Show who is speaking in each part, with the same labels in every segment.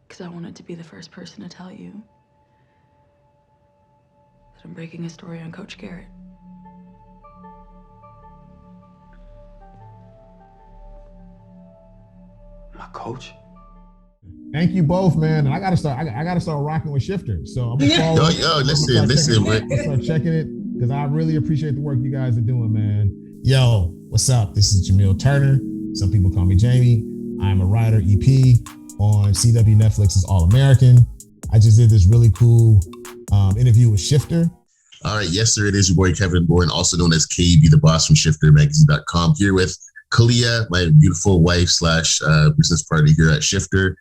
Speaker 1: because I wanted to be the first person to tell you that I'm breaking a story on Coach Garrett.
Speaker 2: My coach?
Speaker 3: Thank you both, man. And I gotta start. I gotta start rocking with Shifter. So I'm gonna follow.
Speaker 4: Listen.
Speaker 3: Start checking it because I really appreciate the work you guys are doing, man. Yo, what's up? This is Jamil Turner. Some people call me Jamie. I'm a writer, EP on CW Netflix's All American. I just did this really cool interview with Shifter.
Speaker 4: All right, yes, sir. It is your boy Kevin Bourne, also known as KB, the boss from ShifterMagazine.com, here with Kalia, my beautiful wife slash business partner here at Shifter.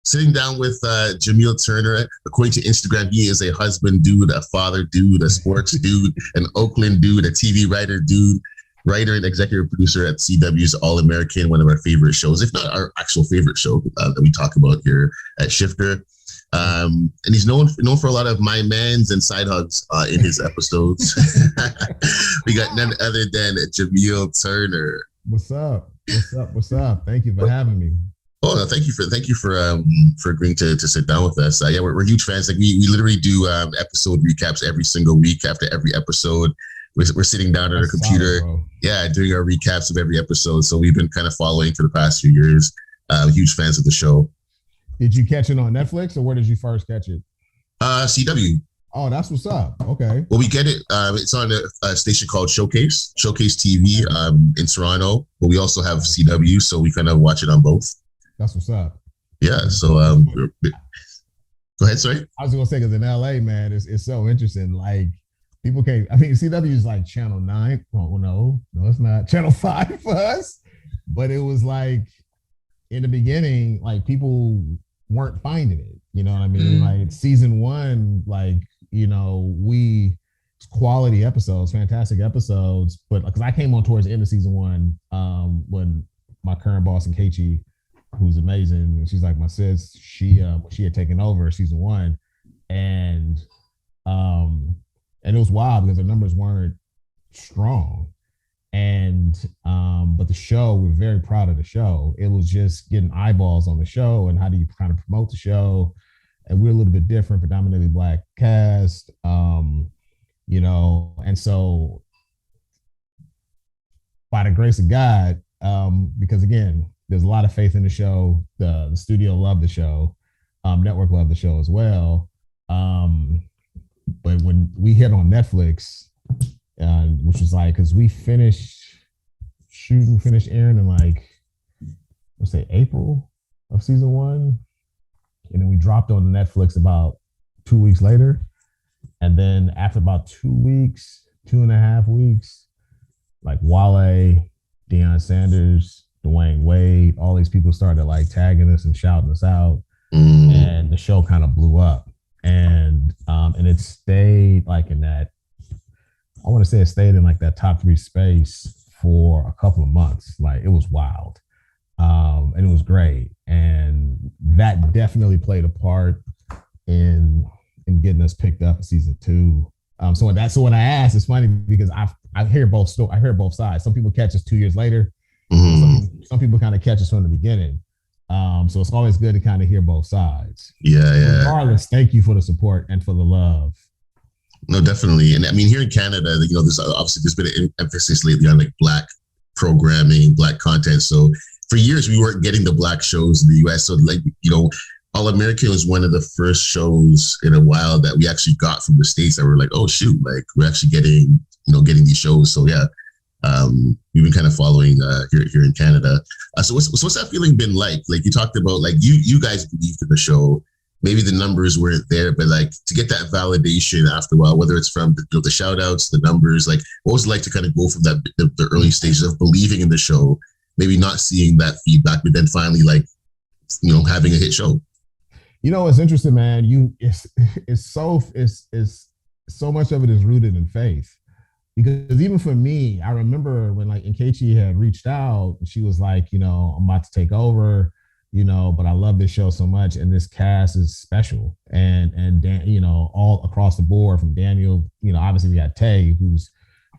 Speaker 4: Sitting down with Jamil Turner. According to Instagram, he is a husband dude, a father dude, a sports dude, an Oakland dude, a TV writer dude, writer and executive producer at CW's All American, one of our favorite shows, if not our actual favorite show that we talk about here at Shifter. And he's known for a lot of my mans and side hugs in his episodes. We got none other than Jamil Turner.
Speaker 3: What's up? Thank you for having me.
Speaker 4: Oh, no, thank you for agreeing to sit down with us. Yeah, we're huge fans. Like we literally do episode recaps every single week. After every episode, we're sitting down on our computer, doing our recaps of every episode. So we've been kind of following for the past few years. Huge fans of the show.
Speaker 3: Did you catch it on Netflix, or where did you first catch it?
Speaker 4: CW.
Speaker 3: Oh, that's what's up. Okay.
Speaker 4: Well, we get it. It's on a station called Showcase TV in Toronto. But we also have CW, so we kind of watch it on both.
Speaker 3: That's what's up.
Speaker 4: Yeah. So, go ahead. Sorry.
Speaker 3: I was gonna say because in LA, man, it's so interesting. Like people can't. I mean, CW is like Channel 9. Oh no, it's not Channel 5 for us. But it was like in the beginning, like people weren't finding it. You know what I mean? Like season 1, like quality episodes, fantastic episodes. But because I came on towards the end of season 1, when my current boss and Keiichi, who's amazing, and she's like my sis. She had taken over season 1, and it was wild because the numbers weren't strong, and but the show, we're very proud of the show. It was just getting eyeballs on the show, and how do you kind of promote the show? And we're a little bit different, predominantly Black cast, and so by the grace of God, because again, there's a lot of faith in the show. The studio loved the show. Network loved the show as well. But when we hit on Netflix, which was like, because we finished airing in like, let's say April of season 1. And then we dropped on Netflix about 2 weeks later. And then after about 2.5 weeks, like Wale, Deion Sanders, Dwayne Wade, all these people started like tagging us and shouting us out, and the show kind of blew up, and it stayed like in that. I want to say it stayed in like that top 3 space for a couple of months. Like it was wild, and it was great, and that definitely played a part in getting us picked up in season 2. So when I asked, it's funny because I hear both sides. Some people catch us 2 years later. Some people kind of catch us from the beginning. So it's always good to kind of hear both sides.
Speaker 4: Yeah.
Speaker 3: Regardless, thank you for the support and for the love.
Speaker 4: No, definitely. And I mean, here in Canada, there's been an emphasis lately on like Black programming, Black content. So for years, we weren't getting the Black shows in the US. So like, All American was one of the first shows in a while that we actually got from the States that were like, oh shoot, like we're actually getting these shows. So yeah. We've been kind of following here in Canada. So what's that feeling been like? Like you talked about, like you guys believed in the show. Maybe the numbers weren't there, but like to get that validation after a while, whether it's from the shout outs, the numbers, like what was it like to kind of go from that the early stages of believing in the show, maybe not seeing that feedback, but then finally like having a hit show?
Speaker 3: It's interesting, man. It's so much of it is rooted in faith. Because even for me, I remember when like Nkechi had reached out, she was like, I'm about to take over, but I love this show so much, and this cast is special, and Dan, all across the board from Daniel, obviously we got Tay, who's,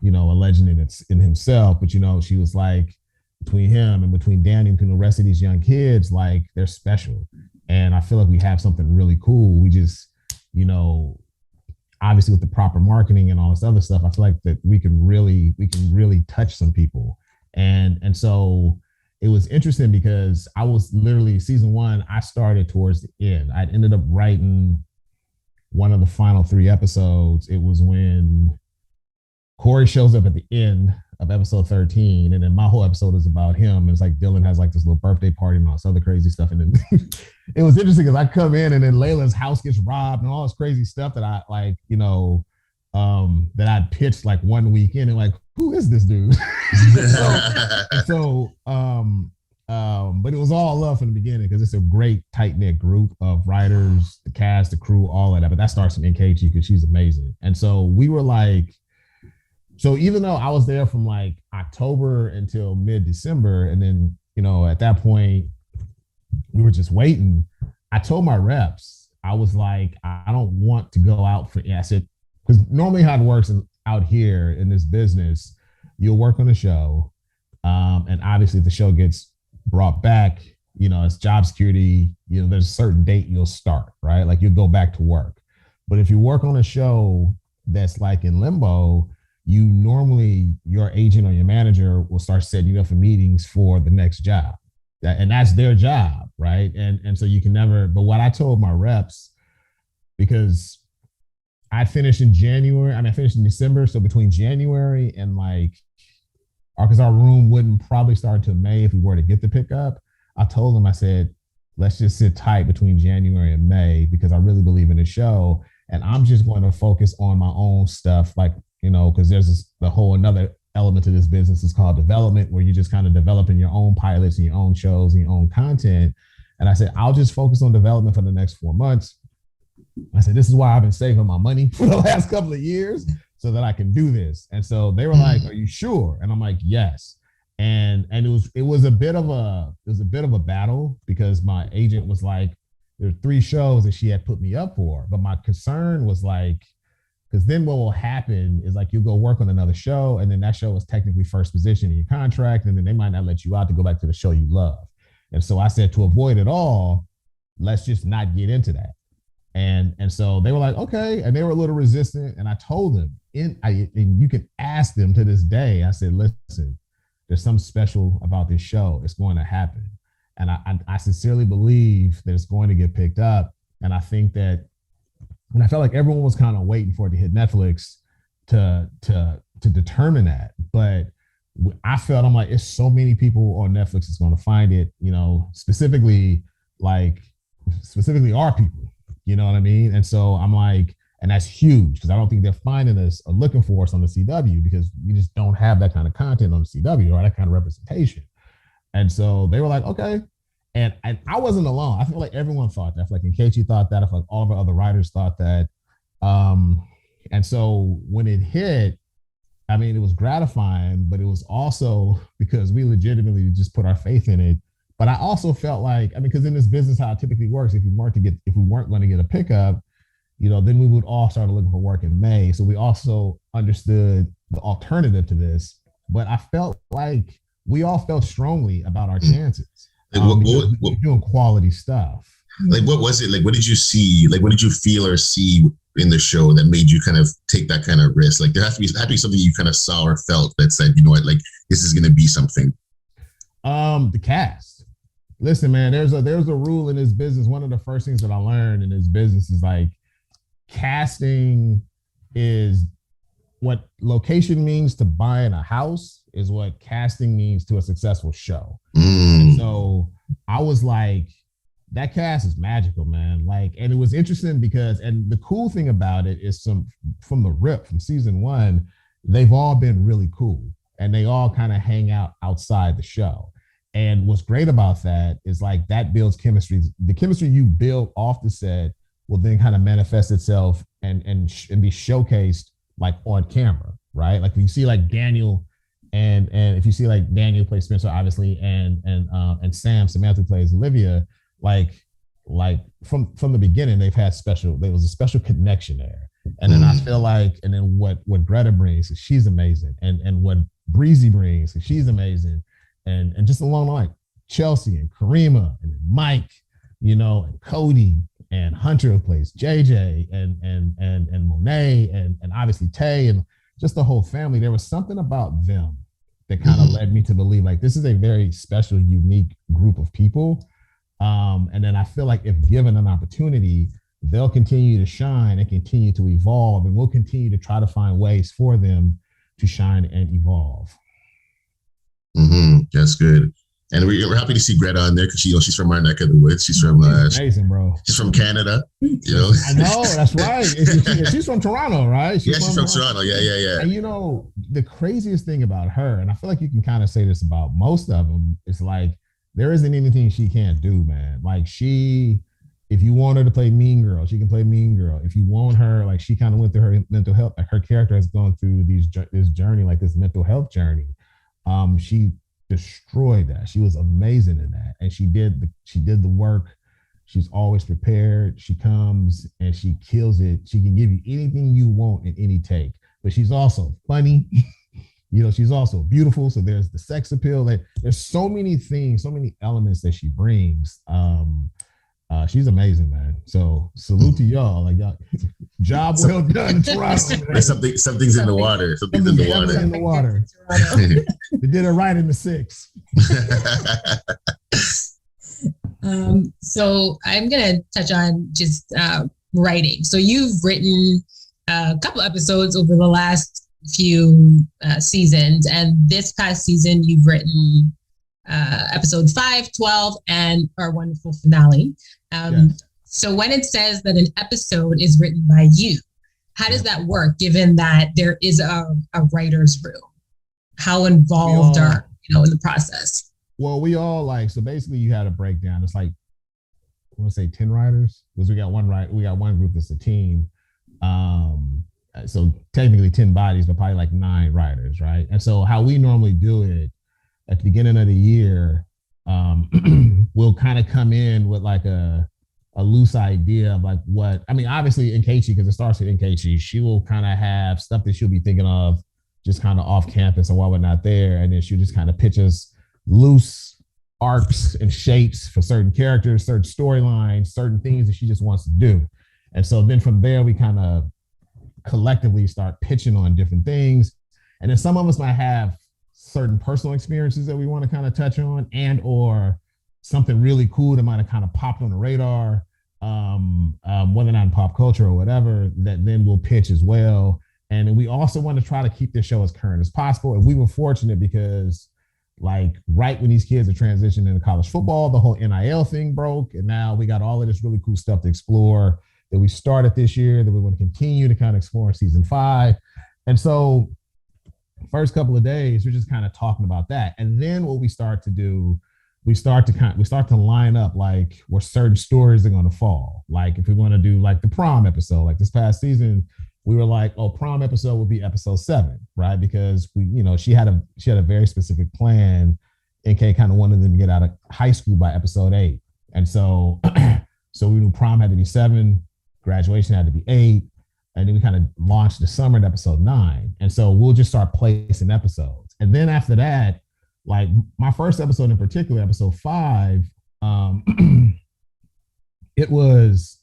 Speaker 3: a legend in himself, but she was like, between him and between Daniel, between the rest of these young kids, like they're special, and I feel like we have something really cool. We just, you know, obviously with the proper marketing and all this other stuff, I feel like that we can really touch some people. And so it was interesting because I was literally season 1, I started towards the end. I ended up writing one of the final 3 episodes. It was when Corey shows up at the end of episode 13, and then my whole episode is about him. And it's like Dylan has like this little birthday party and all this other crazy stuff. And then it was interesting because I come in and then Layla's house gets robbed and all this crazy stuff that I like, you know, that I'd pitched like 1 week in and like, who is this dude? But it was all love from the beginning because it's a great tight knit group of writers, the cast, the crew, all of that. But that starts from NKG because she's amazing. And so we were like, so even though I was there from like October until mid-December, and then, you know, at that point, we were just waiting. I told my reps, I was like, I don't want to go out for acid. Because normally how it works out here in this business, you'll work on a show. And obviously if the show gets brought back, you know, it's job security, you know, there's a certain date you'll start, right? Like you'll go back to work. But if you work on a show that's like in limbo, you normally, your agent or your manager will start setting you up for meetings for the next job. And that's their job, right? And so you can never, but what I told my reps, because I finished in January, I finished in December. So between January and like, because our room wouldn't probably start till May if we were to get the pickup, I told them, I said, let's just sit tight between January and May because I really believe in the show. And I'm just going to focus on my own stuff, like, you know, because there's the whole another element to this business is called development, where you're just kind of developing your own pilots and your own shows and your own content. And I said, I'll just focus on development for the next 4 months. I said, this is why I've been saving my money for the last couple of years so that I can do this. And so they were like, are you sure? And I'm like, yes. And it was a bit of a battle because my agent was like, there are 3 shows that she had put me up for. But my concern was like, because then what will happen is like you'll go work on another show, and then that show is technically first position in your contract, and then they might not let you out to go back to the show you love. And so I said, to avoid it all, let's just not get into that. And so they were like, okay, and they were a little resistant. And I told them, and you can ask them to this day. I said, listen, there's something special about this show. It's going to happen, and I sincerely believe that it's going to get picked up. And I think that. And I felt like everyone was kind of waiting for it to hit Netflix to determine that. But I felt, I'm like, it's so many people on Netflix that's going to find it, you know, specifically our people, you know what I mean? And so I'm like, and that's huge because I don't think they're finding us or looking for us on the CW because we just don't have that kind of content on the CW or that kind of representation. And so they were like, okay. And I wasn't alone. I feel like everyone thought that. I feel like Nkechi thought that. I feel like all of our other writers thought that. And so when it hit, I mean, it was gratifying, but it was also because we legitimately just put our faith in it. But I also felt like, I mean, because in this business, how it typically works, if we weren't going to get a pickup, you know, then we would all start looking for work in May. So we also understood the alternative to this. But I felt like we all felt strongly about our chances.
Speaker 4: Like
Speaker 3: we're doing quality stuff.
Speaker 4: Like, what was it? Like, what did you see? Like, what did you feel or see in the show that made you kind of take that kind of risk? Like, there had to be something you kind of saw or felt that said, you know what, like, this is going to be something.
Speaker 3: The cast. Listen, man, there's a rule in this business. One of the first things that I learned in this business is like casting is what location means to buying a house is what casting means to a successful show. And so I was like, that cast is magical, man. Like, and it was interesting because, and the cool thing about it is from the rip from season 1, they've all been really cool and they all kind of hang out outside the show. And what's great about that is like that builds chemistry. The chemistry you build off the set will then kind of manifest itself and be showcased like on camera, right? Like when you see like Daniel and if you see like Daniel plays Spencer, obviously, and Samantha plays Olivia, like from the beginning, there was a special connection there. And then I feel like, and then what Greta brings, she's amazing. And what Breezy brings, she's amazing. And just along the line, Chelsea and Karima and Mike, and Cody and Hunter plays JJ and Monet and obviously Tay and just the whole family. There was something about them that kind of led me to believe like this is a very special, unique group of people. And then I feel like if given an opportunity, they'll continue to shine and continue to evolve, and we'll continue to try to find ways for them to shine and evolve.
Speaker 4: That's good. And we're happy to see Greta on there because she's from our neck of the woods. She's from
Speaker 3: amazing, bro.
Speaker 4: She's from Canada.
Speaker 3: I know, that's right. She's from Toronto, right?
Speaker 4: She's from Toronto. Yeah.
Speaker 3: And the craziest thing about her, and I feel like you can kind of say this about most of them, is like there isn't anything she can't do, man. Like if you want her to play Mean Girl, she can play Mean Girl. If you want her, like she kind of went through her mental health, like her character has gone through this journey, like this mental health journey. She destroyed that. She was amazing in that, and she did the work. She's always prepared. She comes and she kills it. She can give you anything you want in any take, but she's also funny. She's also beautiful. So there's the sex appeal. Like there's so many things, so many elements that she brings. She's amazing, man. So salute to y'all. Like y'all, job well done in Toronto.
Speaker 4: Something's in the water. Something's in the water.
Speaker 3: They did it right in the 6.
Speaker 2: So I'm gonna touch on just writing. So you've written a couple episodes over the last few seasons, and this past season you've written episodes 5, 12, and our wonderful finale. Yes. So when it says that an episode is written by you, how does that work, given that there is a writer's room? How involved are in the process?
Speaker 3: Well, we all so basically you had a breakdown. It's like, I want to say 10 writers, because we got one group that's a team. So technically 10 bodies, but probably like 9 writers, right? And so how we normally do it at the beginning of the year, we'll kind of come in with like a loose idea of like what, obviously Nkechi, because it starts with Nkechi, she will kind of have stuff that she'll be thinking of just kind of off campus or while we're not there. And then she'll just kind of pitch us loose arcs and shapes for certain characters, certain storylines, certain things that she just wants to do. And so then from there, we kind of collectively start pitching on different things. And then some of us might have certain personal experiences that we want to kind of touch on, and or something really cool that might have kind of popped on the radar, whether or not in pop culture or whatever, that then we'll pitch as well. And then we also want to try to keep this show as current as possible. And we were fortunate because like right when these kids are transitioning into college football, the whole NIL thing broke. And now we got all of this really cool stuff to explore that we started this year that we want to continue to kind of explore in season 5. And so first couple of days, we're just kind of talking about that. And then what we start to do, we start to line up like where certain stories are going to fall. Like if we want to do like the prom episode, like this past season, we were like, oh, prom episode would be episode 7, right? Because she had a very specific plan. NK kind of wanted them to get out of high school by episode 8. And so, so we knew prom had to be 7, graduation had to be 8. And then we kind of launched the summer at episode 9. And so we'll just start placing episodes. And then after that, like my first episode in particular, episode 5, it was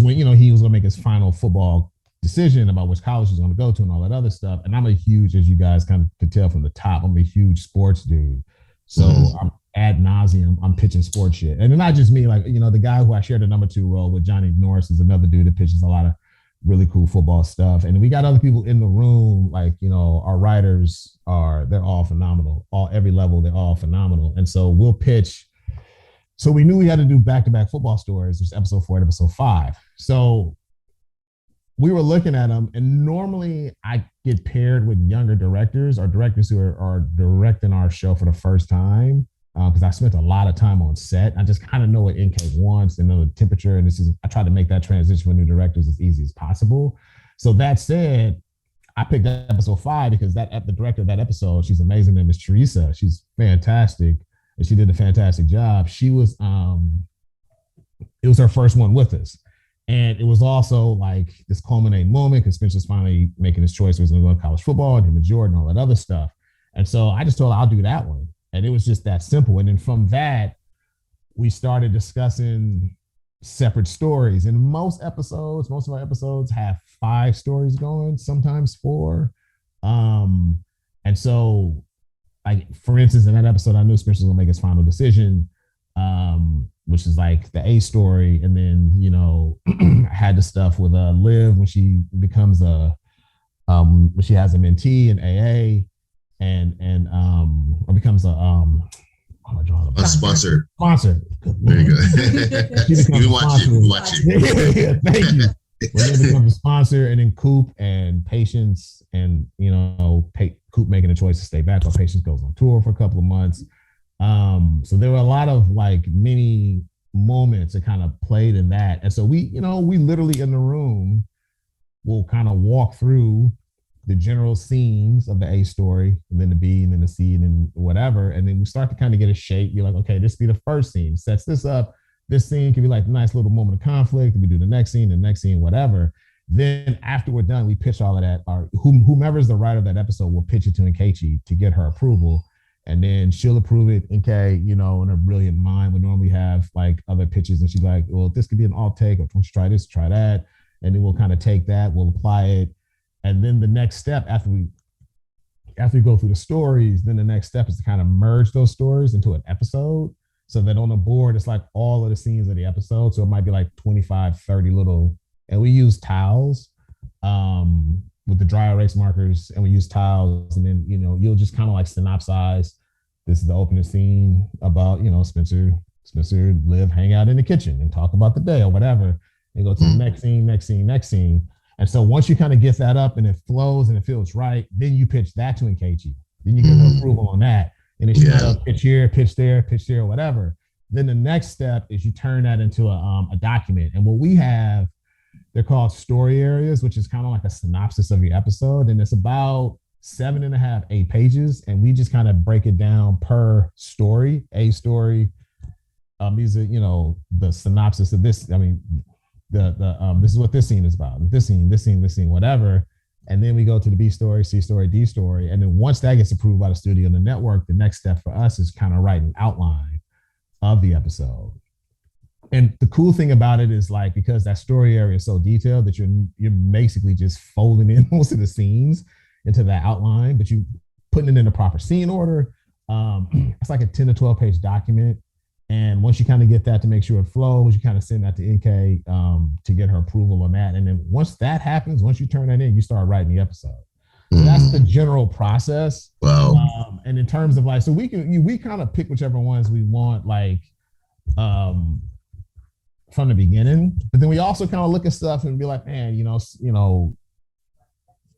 Speaker 3: when, he was going to make his final football decision about which college he's going to go to and all that other stuff. And I'm a huge, as you guys kind of could tell from the top, I'm a huge sports dude. So I'm ad nauseum, I'm pitching sports shit. And not just me, like, the guy who I shared the number 2 role with, Johnny Norris, is another dude that pitches a lot of really cool football stuff. And we got other people in the room, like, our writers they're all phenomenal. Every level, they're all phenomenal. And so we'll pitch. So we knew we had to do back-to-back football stories, which is episode 4 and episode 5. So we were looking at them, and normally I get paired with younger directors or directors who are directing our show for the first time, because I spent a lot of time on set. I just kind of know what NK wants and know the temperature, and I try to make that transition with new directors as easy as possible. So that said, I picked episode 5 because the director of that episode, she's amazing, name is Teresa. She's fantastic. And she did a fantastic job. She was, it was her first one with us. And it was also like this culminating moment because Spencer's finally making his choice. He was going to go to college football and him and Jordan, all that other stuff. And so I just told her I'll do that one. And it was just that simple. And then from that, we started discussing separate stories. And most of our episodes have 5 stories going, sometimes 4. And so, like, for instance, in that episode, I knew Spencer was gonna make his final decision, which is like the A story. And then, I had the stuff with Liv when she becomes when she has a mentee in AA or becomes a
Speaker 4: sponsor.
Speaker 3: Sponsor.
Speaker 4: There you go. You can watch it.
Speaker 3: Yeah, thank you. When they become a sponsor, and then Coop and Patience, and Coop making a choice to stay back while Patience goes on tour for a couple of months. So there were a lot of like mini moments that kind of played in that. And so we literally in the room will kind of walk through the general scenes of the A story, and then the B, and then the C, and then whatever. And then we start to kind of get a shape. You're like, okay, this be the first scene, sets this up. This scene can be like a nice little moment of conflict. We do the next scene, whatever. Then after we're done, we pitch all of that. Whomever's the writer of that episode will pitch it to Nkechi to get her approval. And then she'll approve it. Nke, in her brilliant mind, would normally have like other pitches. And she's like, well, this could be an alt take, or don't you try this, try that. And then we'll kind of take that, we'll apply it. And then the next step after we go through the stories, then the next step is to kind of merge those stories into an episode. So that on the board, it's like all of the scenes of the episode. So it might be like 25, 30 little, and we use tiles with the dry erase markers, and we use tiles. And then, you'll just kind of like synopsize. This is the opening scene about, Spencer, Liv, hang out in the kitchen and talk about the day or whatever. And go to the next scene. And so once you kind of get that up and it flows and it feels right, then you pitch that to Nkechi. Then you get the approval on that. And it's pitch here, pitch there, whatever. Then the next step is you turn that into a document. And what we have, they're called story areas, which is kind of like a synopsis of your episode. And it's about 7.5, 8 pages. And we just kind of break it down per story, a story. These are, the synopsis of this. I mean, this is what this scene is about. This scene, whatever. And then we go to the B story, C story, D story. And then once that gets approved by the studio and the network, the next step for us is kind of writing an outline of the episode. And the cool thing about it is, like, because that story area is so detailed that you're basically just folding in most of the scenes into that outline, but you putting it in the proper scene order. It's like a 10 to 12 page document. And once you kind of get that to make sure it flows, you kind of send that to NK to get her approval on that. And then once that happens, once you turn that in, you start writing the episode. So that's the general process.
Speaker 4: Wow.
Speaker 3: And in terms of like, so we kind of pick whichever ones we want, like from the beginning. But then we also kind of look at stuff and be like, man,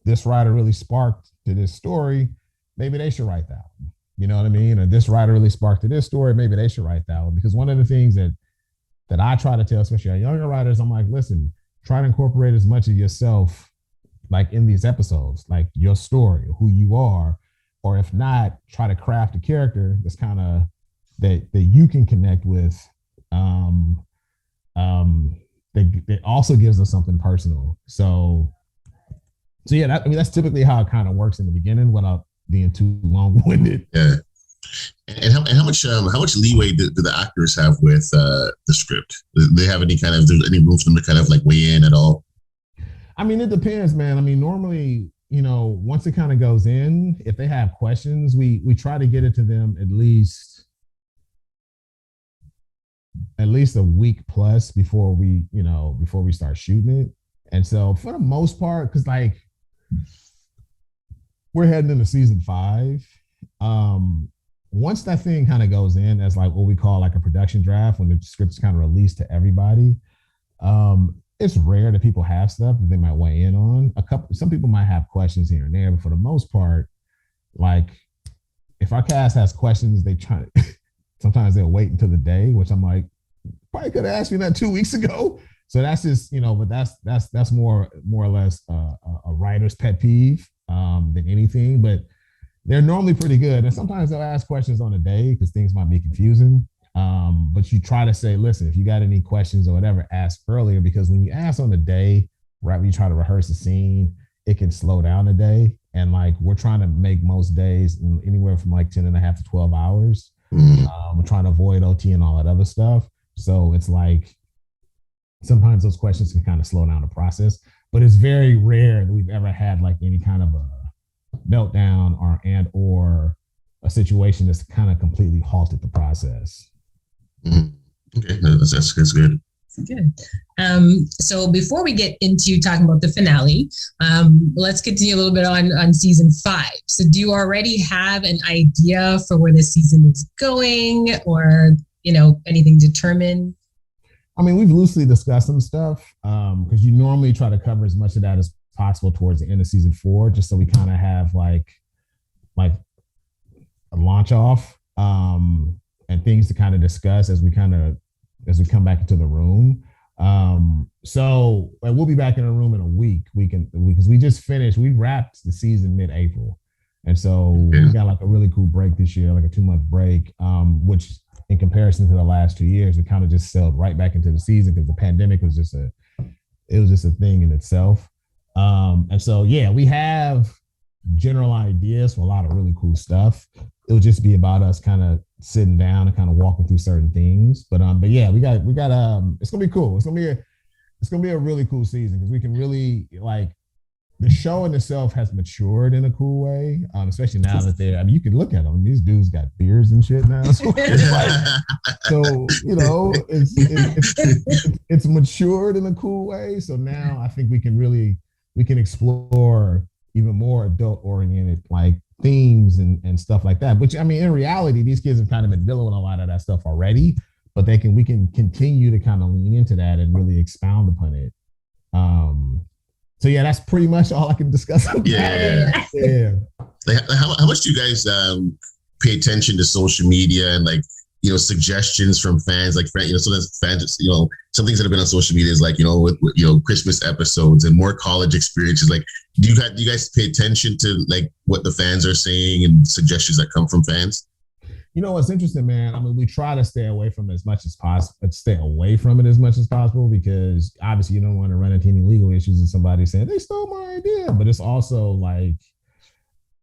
Speaker 3: this writer really sparked to this story. Maybe they should write that one. You know what I mean? Or this writer really sparked to this story. Maybe they should write that one. Because one of the things that I try to tell, especially our younger writers, I'm like, listen, try to incorporate as much of yourself, like in these episodes, like your story, who you are, or if not, try to craft a character that's kind of that you can connect with. That also gives us something personal. So yeah, that's typically how it kind of works in the beginning without being too long-winded.
Speaker 4: Yeah. And how much leeway do the actors have with the script? Do they have any room for them to kind of like weigh in at all?
Speaker 3: I mean, it depends, man. I mean, normally, once it kind of goes in, if they have questions, we try to get it to them at least a week plus before we start shooting it. And so for the most part, because like we're heading into season 5. Once that thing kind of goes in as like what we call like a production draft, when the script's kind of released to everybody, it's rare that people have stuff that they might weigh in on. Some people might have questions here and there, but for the most part, like if our cast has questions, sometimes they'll wait until the day, which I'm like, probably could have asked me that 2 weeks ago. So that's just, but that's more or less a writer's pet peeve than anything. But they're normally pretty good. And sometimes they'll ask questions on the day because things might be confusing. But you try to say, listen, if you got any questions or whatever, ask earlier, because when you ask on the day, right when you try to rehearse the scene, it can slow down a day. And like we're trying to make most days anywhere from like 10.5 to 12 hours. We're trying to avoid OT and all that other stuff. So it's like sometimes those questions can kind of slow down the process, but it's very rare that we've ever had like any kind of a meltdown or a situation that's kind of completely halted the process.
Speaker 4: Okay, that's good.
Speaker 2: Good. So before we get into talking about the finale, let's continue a little bit on season 5. So do you already have an idea for where the season is going, or anything determined?
Speaker 3: I mean, we've loosely discussed some stuff because you normally try to cover as much of that as possible towards the end of season 4, just so we kind of have like a launch off and things to kind of discuss as we come back into the room. So we'll be back in the room in a week. Because we just finished. We wrapped the season mid-April, and so we got like a really cool break this year, like a 2-month break, which in comparison to the last 2 years, we kind of just sailed right back into the season because the pandemic was just a thing in itself. And so we have general ideas for a lot of really cool stuff. It'll just be about us kind of sitting down and kind of walking through certain things. But yeah, we got it's gonna be cool. It's gonna be a really cool season because we can really like the show in itself has matured in a cool way, especially now that you can look at them. These dudes got beards and shit now. So it's matured in a cool way. So now I think we can explore even more adult oriented like themes and stuff like that. Which I mean, in reality, these kids have kind of been dealing with a lot of that stuff already, but we can continue to kind of lean into that and really expound upon it. So yeah, that's pretty much all I can discuss.
Speaker 4: Yeah. Like, how much do you guys pay attention to social media and like suggestions from fans? Like sometimes fans, some things that have been on social media is like with Christmas episodes and more college experiences. Like, do you guys pay attention to like what the fans are saying and suggestions that come from fans?
Speaker 3: What's interesting, man. I mean, we try to stay away from it as much as possible, because obviously you don't want to run into any legal issues and somebody saying they stole my idea. But it's also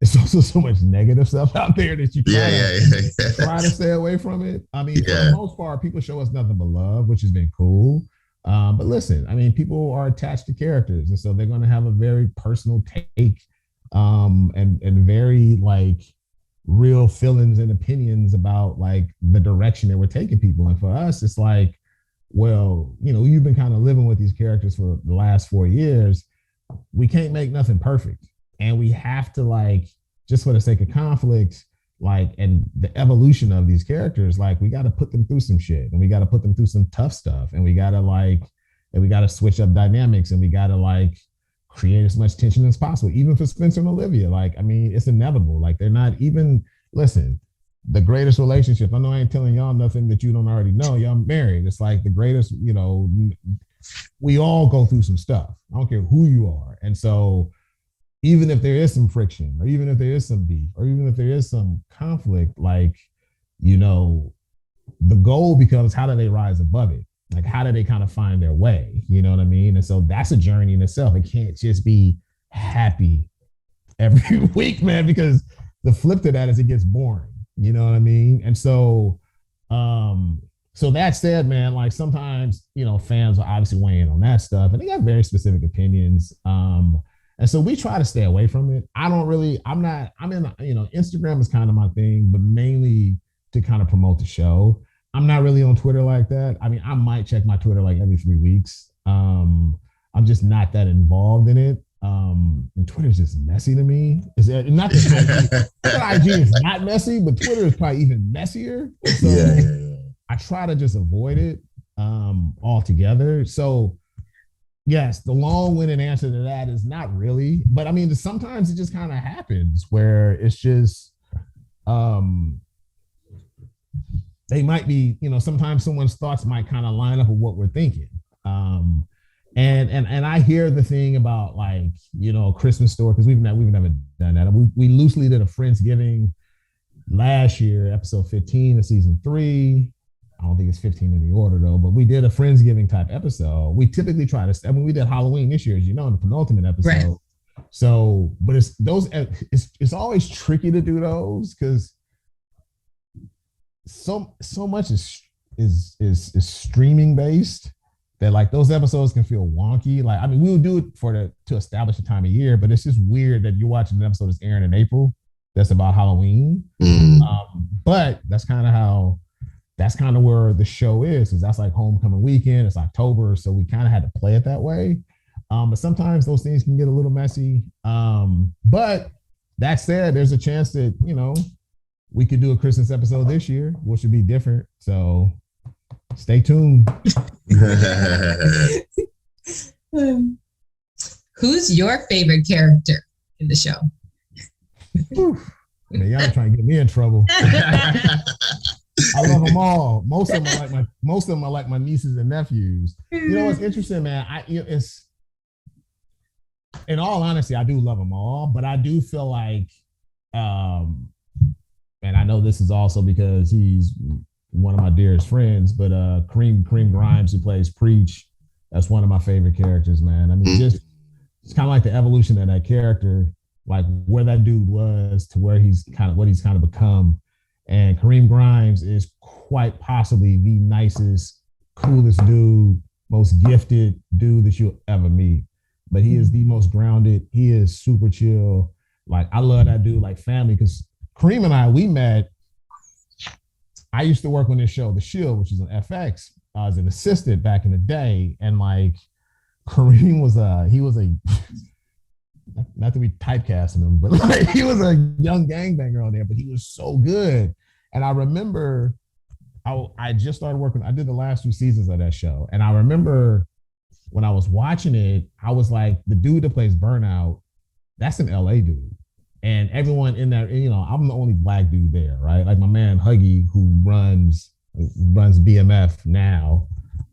Speaker 3: so much negative stuff out there that you try to stay away from it. I mean, for the most part, people show us nothing but love, which has been cool. But listen, I mean, people are attached to characters, and so they're going to have a very personal take, and very like real feelings and opinions about like the direction that we're taking people. And for us, it's like, well, you've been kind of living with these characters for the last 4 years. We can't make nothing perfect. And we have to like, just for the sake of conflict, like, and the evolution of these characters, like we got to put them through some shit, and we got to put them through some tough stuff. And we got to switch up dynamics, and we got to like create as much tension as possible, even for Spencer and Olivia. Like, I mean, it's inevitable. Like, they're not even, listen, the greatest relationship. I know I ain't telling y'all nothing that you don't already know. Y'all married. It's like the greatest, we all go through some stuff. I don't care who you are. And so even if there is some friction, or even if there is some beef, or even if there is some conflict, like, the goal becomes, how do they rise above it? Like, how do they kind of find their way? You know what I mean? And so that's a journey in itself. It can't just be happy every week, man, because the flip to that is it gets boring. You know what I mean? And so, so that said, man, like sometimes, fans are obviously weighing in on that stuff, and they got very specific opinions. And so we try to stay away from it. Instagram is kind of my thing, but mainly to kind of promote the show. I'm not really on Twitter like that. I mean, I might check my Twitter like every 3 weeks. I'm just not that involved in it. And Twitter is just messy to me. It's not that IG is not messy, but Twitter is probably even messier. So I try to just avoid it altogether. So yes, the long-winded answer to that is not really. But I mean, sometimes it just kind of happens where it's just they might be, sometimes someone's thoughts might kind of line up with what we're thinking. And I hear the thing about like, Christmas Story, because we've never done that. We loosely did a Friendsgiving last year, episode 15 of season 3. I don't think it's 15 in the order though, but we did a Friendsgiving type episode. We typically try to, we did Halloween this year, as in the penultimate episode. Right. So, but it's always tricky to do those, because so much is streaming based that like those episodes can feel wonky. Like, I mean, we would do it to establish a time of year, but it's just weird that you're watching an episode that's airing in April that's about Halloween. But that's kind of where the show is, because that's like homecoming weekend. It's October, so we kind of had to play it that way. But sometimes those things can get a little messy. But that said, there's a chance that, you know, we could do a Christmas episode this year, which would be different. So stay tuned.
Speaker 2: Who's your favorite character in the show?
Speaker 3: Man, y'all trying to get me in trouble. I love them all. Most of them are like my nieces and nephews. You know what's interesting, man? It's in all honesty, I do love them all, but I do feel like, and I know this is also because he's one of my dearest friends, but Kareem Grimes, who plays Preach, that's one of my favorite characters, man. I mean, just it's kind of like the evolution of that character, like where that dude was to where what he's kind of become. And Kareem Grimes is quite possibly the nicest, coolest dude, most gifted dude that you'll ever meet. But he is the most grounded. He is super chill. Like, I love that dude like family, because Kareem and we met. I used to work on this show, The Shield, which is on FX. I was an assistant back in the day. And like, Kareem was not to be typecasting him, but like, he was a young gangbanger on there, but he was so good. And I remember I just started working. I did the last 2 seasons of that show. And I remember when I was watching it, I was like, the dude that plays Burnout, that's an LA dude. And everyone in there, you know, I'm the only black dude there, right? Like my man Huggy, who runs BMF now,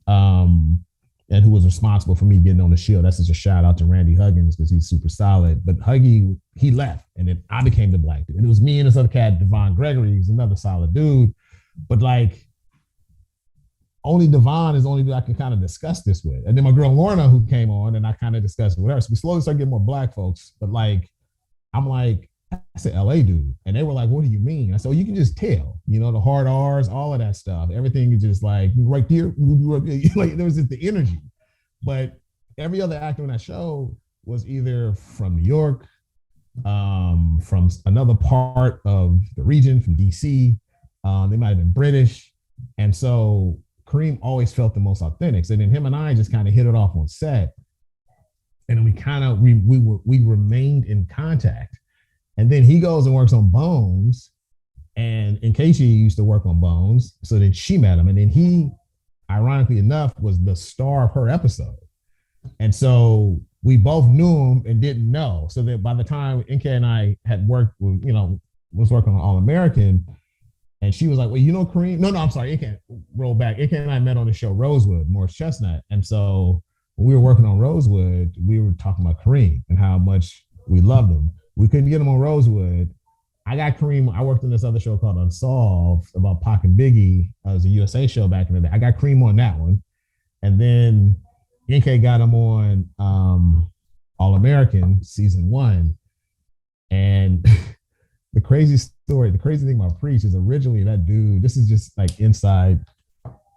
Speaker 3: and who was responsible for me getting on the Shield. That's just a shout out to Randy Huggins, because he's super solid. But Huggy, he left, and then I became the black dude. And it was me and this other cat, Devon Gregory, who's another solid dude. But like, only Devon is the only dude I can kind of discuss this with. And then my girl Lorna, who came on, and I kind of discussed it with her. So we slowly started getting more black folks. But like, I'm like, that's an LA dude. And they were like, what do you mean? I said, well, you can just tell, you know, the hard R's, all of that stuff. Everything is just like right there. Like, there was just the energy. But every other actor on that show was either from New York, from another part of the region, from DC. They might have been British. And so Kareem always felt the most authentic. So then him and I just kind of hit it off on set. And then we remained in contact. And then he goes and works on Bones. And Casey used to work on Bones. So then she met him. And then he, ironically enough, was the star of her episode. And so we both knew him and didn't know. So that by the time NK and I had worked with, you know, was working on All American, and she was like, well, you know, Kareem? No, I'm sorry. NK, roll back. NK and I met on the show Rosewood, Morris Chestnut. And so when we were working on Rosewood, we were talking about Kareem and how much we loved him. We couldn't get him on Rosewood. I got Kareem. I worked on this other show called Unsolved about Pac and Biggie. It was a USA show back in the day. I got Kareem on that one. And then NK got him on All American season 1. And the crazy thing about Preach is originally that dude, this is just like inside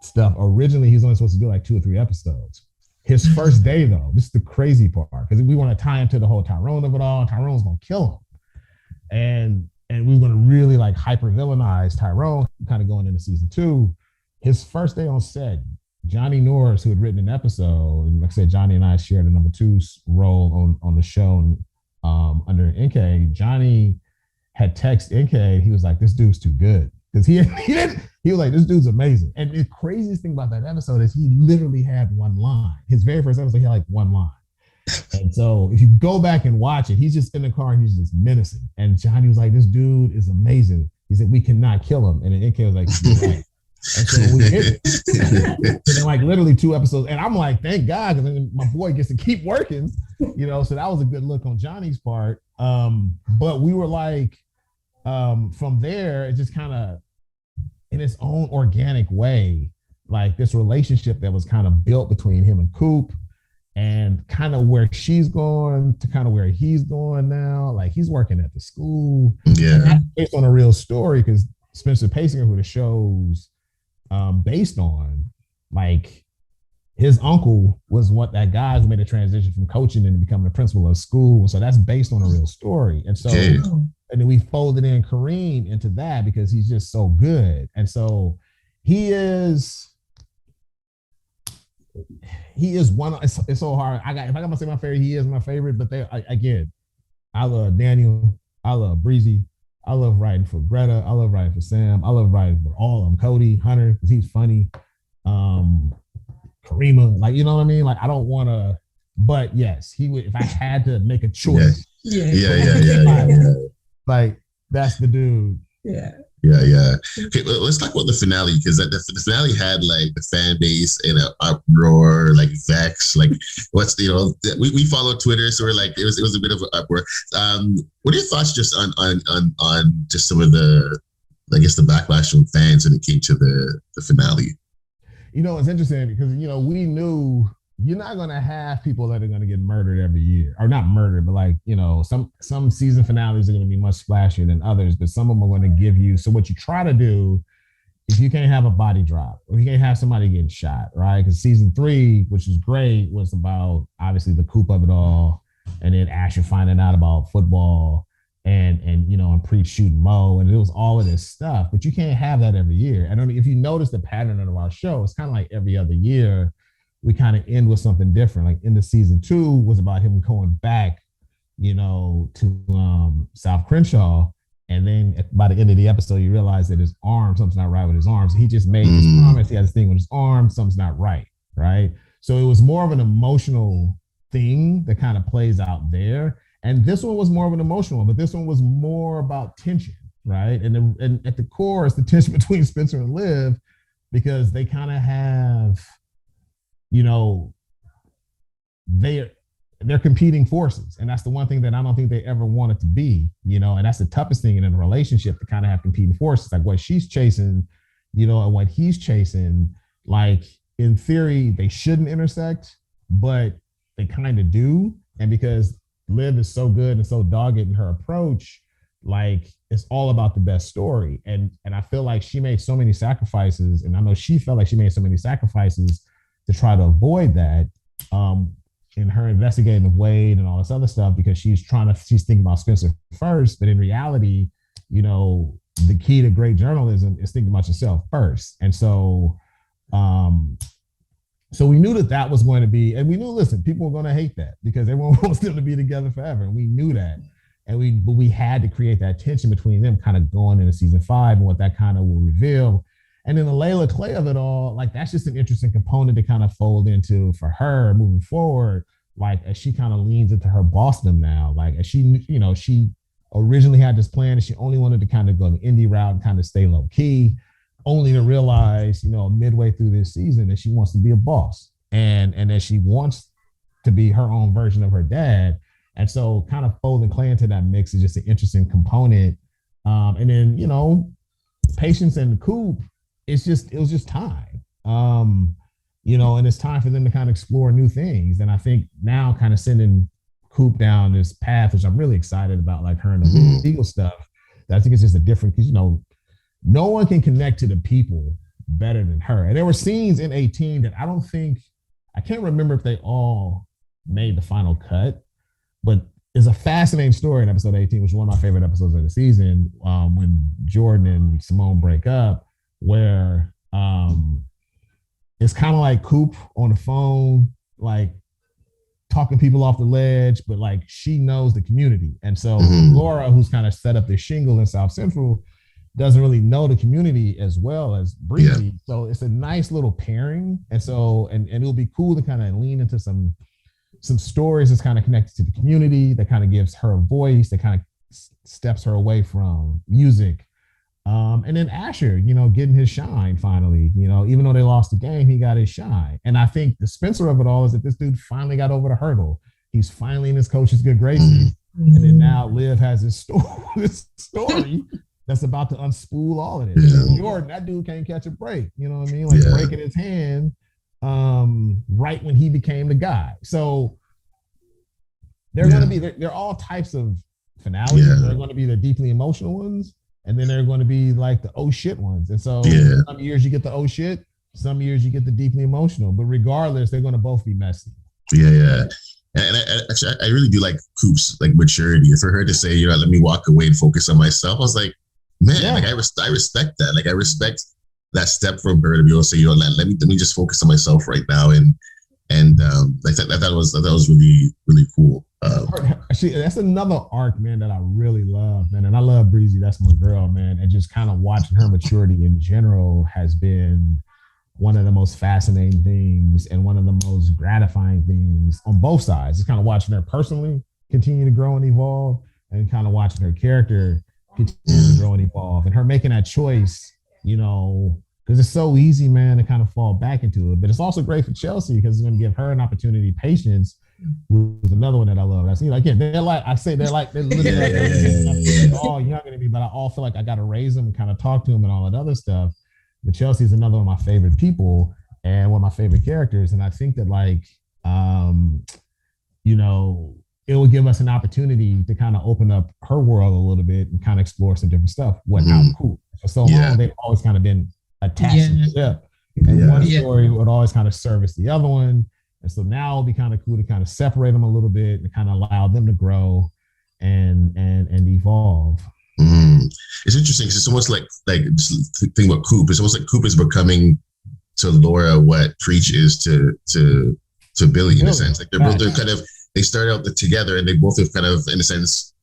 Speaker 3: stuff. Originally, he's only supposed to do like 2 or 3 episodes. His first day, though, this is the crazy part, because we want to tie him to the whole Tyrone of it all. Tyrone's going to kill him. And we were going to really like hyper villainize Tyrone, kind of going into season 2. His first day on set, Johnny Norris, who had written an episode, and like I said, Johnny and I shared a number 2 role on the show under NK. Johnny had texted NK. He was like, this dude's too good. Because he was like, this dude's amazing. And the craziest thing about that episode is he literally had one line. His very first episode, he had like one line. And so if you go back and watch it, he's just in the car and he's just menacing. And Johnny was like, this dude is amazing. He said, we cannot kill him. And then NK was like, you're right. And so we hit it. So then like literally 2 episodes. And I'm like, thank God, because then my boy gets to keep working, you know. So that was a good look on Johnny's part. But we were like, from there, it just kind of, in its own organic way, like this relationship that was kind of built between him and Coop, and kind of where she's going to kind of where he's going now. Like, he's working at the school.
Speaker 4: Yeah.
Speaker 3: And that's based on a real story, because Spencer Pasinger, who the show's based on, like his uncle was that guy who made a transition from coaching and becoming the principal of school. So that's based on a real story. And so, and then we folded in Kareem into that because he's just so good. And so he is one. It's so hard. If I got to say my favorite, he is my favorite. But again, I love Daniel. I love Breezy. I love writing for Greta. I love writing for Sam. I love writing for all of them. Cody, Hunter, because he's funny. Karima, like, you know what I mean? Like, I don't want to, but yes, he would, if I had to make a choice.
Speaker 4: Yeah.
Speaker 3: Like, that's the dude.
Speaker 2: Yeah.
Speaker 4: Okay, let's talk about the finale, because the finale had like the fan base in an uproar, like vex, like we follow Twitter, so we're like it was a bit of an uproar. What are your thoughts just on just some of the, I guess, the backlash from fans when it came to the finale?
Speaker 3: It's interesting because we knew you're not going to have people that are going to get murdered every year, or not murdered, but like, some season finales are going to be much splashier than others, but some of them are going to give you. So what you try to do, if you can't have a body drop or you can't have somebody getting shot, right? Because season 3, which is great, was about obviously the Coop of it all. And then Asher finding out about football and pre-shooting Mo. And it was all of this stuff, but you can't have that every year. And if you notice the pattern of our show, it's kind of like every other year, we kind of end with something different. Like in the season 2 was about him going back, to South Crenshaw. And then by the end of the episode, you realize that his arm, something's not right with his arms. He just made his promise. He had this thing with his arm, something's not right. Right. So it was more of an emotional thing that kind of plays out there. And this one was more of an emotional one, but this one was more about tension. Right. And at the core, it's the tension between Spencer and Liv, because they kind of have, they're competing forces. And that's the one thing that I don't think they ever wanted to be, and that's the toughest thing in a relationship, to kind of have competing forces, like what she's chasing, and what he's chasing. Like in theory, they shouldn't intersect, but they kind of do. And because Liv is so good and so dogged in her approach, like it's all about the best story. And I feel like she made so many sacrifices, and I know she felt like she made so many sacrifices to try to avoid that, in her investigating of Wade and all this other stuff, because she's thinking about Spencer first. But in reality, the key to great journalism is thinking about yourself first. And so, so we knew that was going to be, and we knew, listen, people were going to hate that because everyone wants them to be together forever. And we knew that. But we had to create that tension between them kind of going into season 5 and what that kind of will reveal. And then the Layla Clay of it all, like that's just an interesting component to kind of fold into for her moving forward. Like as she kind of leans into her bossdom now, like as she, she originally had this plan and she only wanted to kind of go the indie route and kind of stay low key, only to realize, midway through this season that she wants to be a boss and that she wants to be her own version of her dad. And so kind of folding Clay into that mix is just an interesting component. And then, Patience and Coop, it was just time, and it's time for them to kind of explore new things. And I think now kind of sending Coop down this path, which I'm really excited about, like her and the legal stuff, that I think it's just a different, because, no one can connect to the people better than her. And there were scenes in 18 that I can't remember if they all made the final cut, but it's a fascinating story in episode 18, which is one of my favorite episodes of the season, when Jordan and Simone break up, where it's kind of like Coop on the phone, like talking people off the ledge, but like she knows the community. And so Laura, who's kind of set up this shingle in South Central, doesn't really know the community as well as Breezy. Yeah. So it's a nice little pairing. And so, and it'll be cool to kind of lean into some stories that's kind of connected to the community, that kind of gives her a voice, that kind of steps her away from music. And then Asher, getting his shine finally, even though they lost the game, he got his shine. And I think the Spencer of it all is that this dude finally got over the hurdle. He's finally in his coach's good graces. And then now Liv has this story that's about to unspool all of this. Yeah. Jordan, that dude can't catch a break. You know what I mean? Like breaking his hand right when he became the guy. So they're going to be, they're all types of finales. Yeah. They're going to be the deeply emotional ones. and then they're going to be like the oh shit ones. And so some years you get the oh shit, some years you get the deeply emotional. But regardless, they're going to both be messy.
Speaker 4: Yeah. And I really do like Coops, like maturity. For her to say, let me walk away and focus on myself, I was like, man, like I respect that. Like I respect that step from her to be able to say, let me just focus on myself right now. And I thought that was really, really cool.
Speaker 3: Actually, that's another arc, man, that I really love, man. And I love Breezy. That's my girl, man. And just kind of watching her maturity in general has been one of the most fascinating things and one of the most gratifying things on both sides. It's kind of watching her personally continue to grow and evolve, and kind of watching her character continue to grow and evolve, and her making that choice, because it's so easy, man, to kind of fall back into it. But it's also great for Chelsea because it's going to give her an opportunity. Patience was another one that I love. They're literally they're all younger than me, but I all feel like I got to raise them and kind of talk to them and all that other stuff. But Chelsea is another one of my favorite people and one of my favorite characters. And I think that it will give us an opportunity to kind of open up her world a little bit and kind of explore some different stuff. Cool. For so long, they've always kind of been attached to the ship. And one story would always kind of service the other one. And so now it'll be kind of cool to kind of separate them a little bit and kind of allow them to grow and evolve.
Speaker 4: It's interesting because it's almost like just think about Coop. It's almost like Coop is becoming to Laura what Preach is to Billy in a sense. Like they're kind of, they start out together and they both have kind of, in a sense,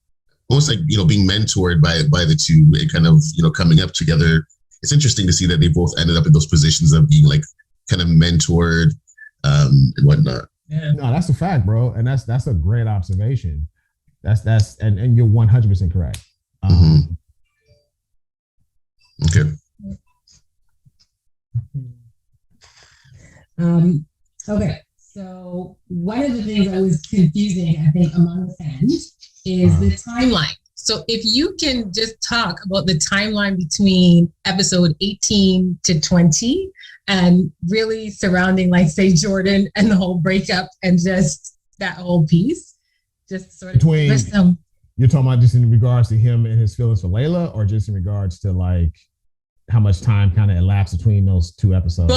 Speaker 4: almost like being mentored by the two and kind of coming up together. It's interesting to see that they both ended up in those positions of being like kind of mentored and whatnot.
Speaker 3: Yeah. No, that's a fact, bro, and that's a great observation. That's and you're 100% correct.
Speaker 4: Okay.
Speaker 2: Okay. So one of the things that was confusing, I think, among the fans is the timeline. So if you can just talk about the timeline between episode 18 to 20 and really surrounding, like, say, Jordan and the whole breakup and just that whole piece, just sort of
Speaker 3: between. You're talking about just in regards to him and his feelings for Layla, or just in regards to like how much time kind of elapsed between those two episodes?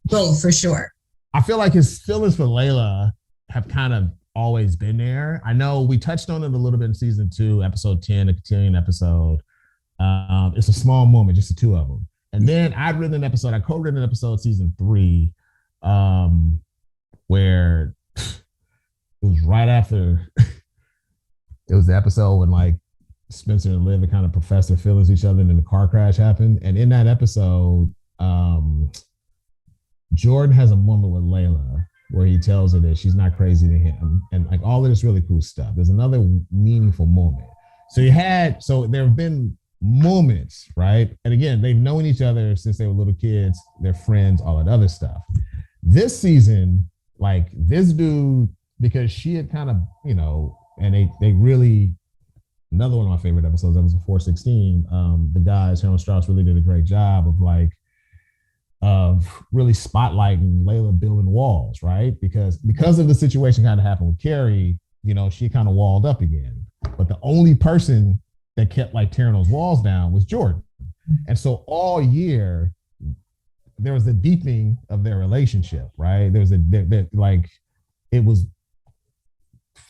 Speaker 2: Both for sure.
Speaker 3: I feel like his feelings for Layla have kind of always been there. I know we touched on it a little bit in season 2, episode 10, a continuing episode. It's a small moment, just the two of them. And then I co-written an episode season 3, where it was right after. It was the episode when like Spencer and Liv kind of professed their feelings to each other, and then the car crash happened. And in that episode, Jordan has a moment with Layla where he tells her that she's not crazy to him, and like all of this really cool stuff. There's another meaningful moment. So there have been moments, right? And again, they've known each other since they were little kids. They're friends, all that other stuff. This season, like this dude, because she had kind of, and they really, another one of my favorite episodes, episode 416, the guys, Harold Strauss, really did a great job of really spotlighting Layla building walls, right? Because of the situation kind of happened with Carrie, she kind of walled up again. But the only person that kept like tearing those walls down was Jordan. And so all year, there was a deepening of their relationship, right? It was,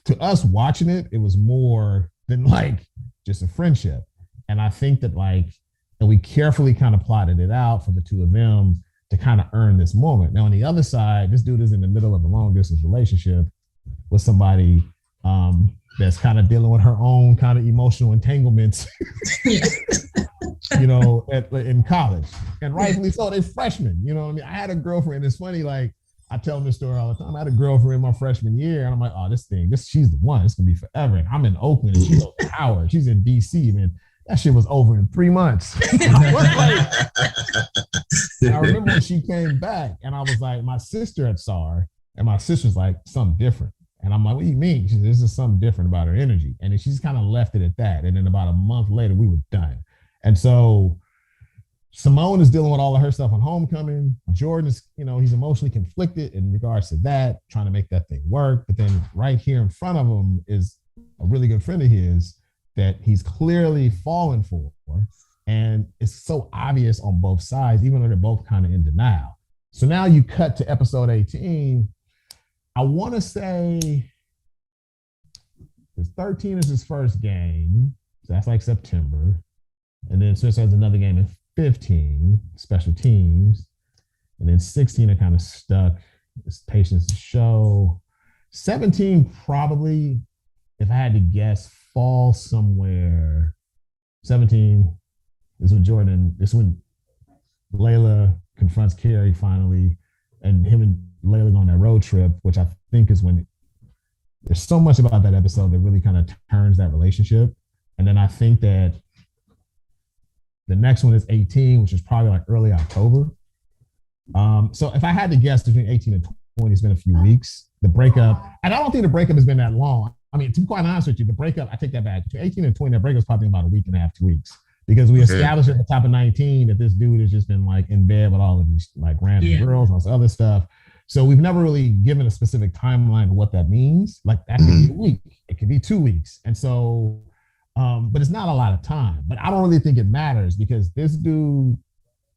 Speaker 3: to us watching it, it was more than like just a friendship. And I think that and we carefully kind of plotted it out for the two of them to kind of earn this moment. Now, on the other side, this dude is in the middle of a long distance relationship with somebody that's kind of dealing with her own kind of emotional entanglements, in college. And rightfully so, they're freshmen, you know what I mean? I had a girlfriend, it's funny, like, I tell them this story all the time. I had a girlfriend my freshman year, and I'm like, oh, she's the one. It's gonna be forever. And I'm in Oakland, and she's over Howard. She's in DC, man. That shit was over in 3 months. And I remember when she came back, and I was like, my sister had saw her, and my sister's like, something different. And I'm like, what do you mean? She said, there's just something different about her energy. And then she's kind of left it at that. And then about a month later, we were done. And so Simone is dealing with all of her stuff on homecoming. Jordan is, he's emotionally conflicted in regards to that, trying to make that thing work. But then right here in front of him is a really good friend of his that he's clearly fallen for. And it's so obvious on both sides, even though they're both kind of in denial. So now you cut to episode 18. I want to say 13 is his first game. So that's like September. And then Spencer has another game in 15, special teams. And then 16 are kind of stuck. It's patience to show. 17 probably, if I had to guess, falls somewhere. 17 is when when Layla confronts Carrie finally, and him and Layla go on that road trip, which I think is when there's so much about that episode that really kind of turns that relationship. And then I think that the next one is 18, which is probably like early October. So if I had to guess between 18 and 20, it's been a few weeks. The breakup, and I don't think the breakup has been that long. I mean, to be quite honest with you, the breakup, I take that back. To 18 and 20, that breakup is probably about a week and a half, 2 weeks. Because we established at the top of 19 that this dude has just been like in bed with all of these like random girls and all this other stuff. So we've never really given a specific timeline of what that means. Like that could be a week, it could be 2 weeks. And so, but it's not a lot of time. But I don't really think it matters because this dude,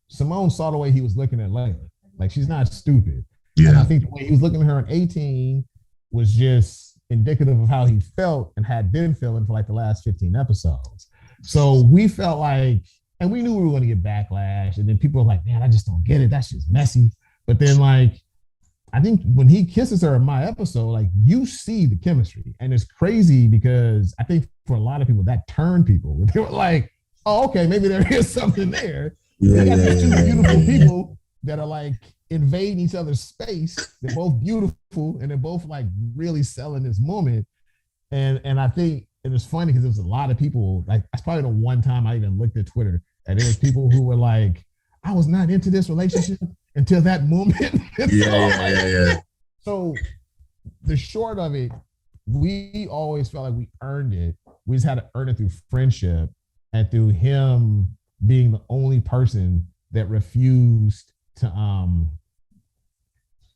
Speaker 3: Simone saw the way he was looking at Layla. Like she's not stupid. Yeah. And I think the way he was looking at her at 18 was just indicative of how he felt and had been feeling for like the last 15 episodes. So we felt like, and we knew we were going to get backlash. And then people were like, man, I just don't get it. That's just messy. But then like, I think when he kisses her in my episode, like you see the chemistry. And it's crazy because I think for a lot of people that turned people. They were like, oh, okay, maybe there is something there. Yeah, you got these two beautiful people that are like invading each other's space. They're both beautiful and they're both like really selling this moment. And I think it was funny because there was a lot of people, like that's probably the one time I even looked at Twitter and there was people who were like, I was not into this relationship until that moment. Yeah. So the short of it, we always felt like we earned it. We just had to earn it through friendship and through him being the only person that refused to,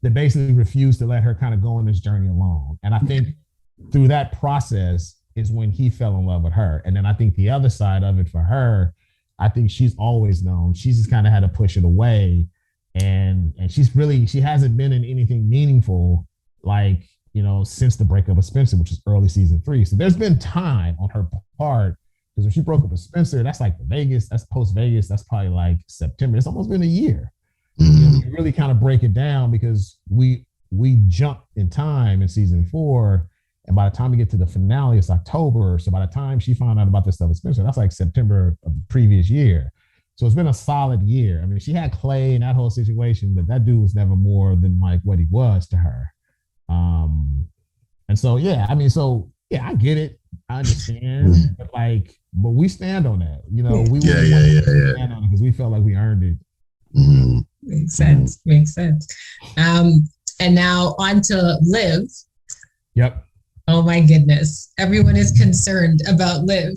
Speaker 3: that basically refused to let her kind of go on this journey alone. And I think through that process is when he fell in love with her. And then I think the other side of it for her, I think she's always known. She's just kind of had to push it away. And she hasn't been in anything meaningful, like, you know, since the breakup with Spencer, which is early season 3. So there's been time on her part because when she broke up with Spencer, that's like that's post Vegas. That's probably like September. It's almost been a year. You know, you really kind of break it down because we jumped in time in season 4. And by the time we get to the finale, it's October. So by the time she found out about this stuff with Spencer, that's like September of the previous year. So it's been a solid year. I mean, she had Clay and that whole situation, but that dude was never more than like what he was to her. And so, yeah, I mean, I get it. I understand, but we stand on that. You know, we stand on it because we felt like we earned it.
Speaker 2: Mm-hmm. Makes sense. And now on to Liv.
Speaker 3: Yep.
Speaker 2: Oh my goodness. Everyone is concerned about Liv.